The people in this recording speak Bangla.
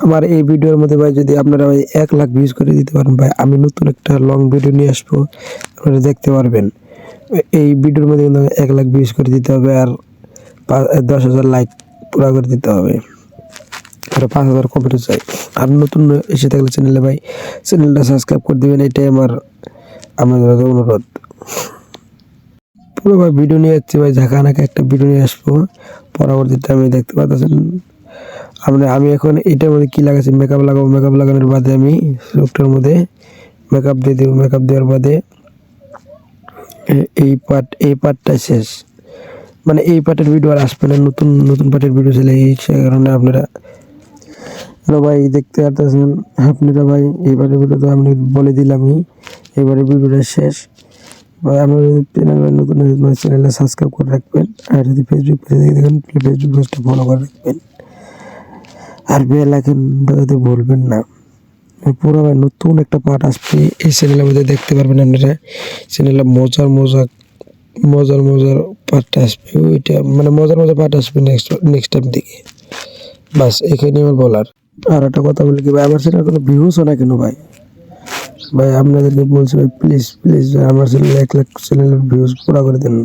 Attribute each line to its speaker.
Speaker 1: আমার এই ভিডিওর মধ্যে ভাই যদি আপনারা ভাই 1 লাখ ভিউজ করে দিতে পারেন ভাই, আমি নতুন একটা লং ভিডিও নিয়ে আসবো, আপনারা দেখতে পারবেন। এই ভিডিওর মধ্যে কিন্তু 1 লাখ ভিউজ করে দিতে হবে, আর 10,000 লাইক পুরা করে দিতে হবে, আর 5,000 কমেন্ট চাই। আর নতুন এসে থাকলে চ্যানেলে ভাই চ্যানেলটা সাবস্ক্রাইব করে দিবেন, এটাই আমার আপনাদের অনুরোধ। পুরো ভাই ভিডিও নিয়ে যাচ্ছি ভাই, ঝাঁকানাকা একটা ভিডিও নিয়ে আসবো। পরবর্তীতে আমি দেখতে পাচ্ছেন আমি এখন এটার মধ্যে কি লাগাচ্ছি, মেকআপ লাগাবো। মেকআপ লাগানোর বাদে আমি লোকটার মধ্যে মেকআপ দিয়ে দেবো। মেকআপ দেওয়ার বাদে এই পার্টটা শেষ, মানে এই পার্টের ভিডিও আর আসবে না, নতুন নতুন পার্টের ভিডিও চলে, এই কারণে আপনারা ভাই দেখতে পাচ্ছেন আপনারা ভাই। এইবারের ভিডিও তো আমি বলে দিলামই, এবারে ভিডিওটা শেষ ভাই। আপনারা যদি চ্যানেল নতুন চ্যানেলটা সাবস্ক্রাইব করে রাখবেন, আর যদি ফেসবুক পেজে দেখে দেখেন ফেসবুক পেজটা ফলো করে রাখবেন, আর বেল আইকন বাজাতে ভুলবেন না। পুরো ভাই নতুন একটা পার্ট আসবে এই চ্যানেলের মধ্যে, দেখতে পারবেন আপনারা। চ্যানেলে মজার মজার মজার মজার পার্টটা আসবে, ওইটা মানে মজার মজার পার্ট আসবে নেক্সট টাইম থেকে। বাস এখানে আমার বলার। আর একটা কথা বলি কি ভাই, আমার চ্যানেল কোনো ভিউজও না কেন ভাই, ভাই আপনাদেরকে বলছি ভাই, প্লিজ প্লিজ আমার চ্যানেলে 1 লাখ চ্যানেলের ভিউজ পুরা করে দেন।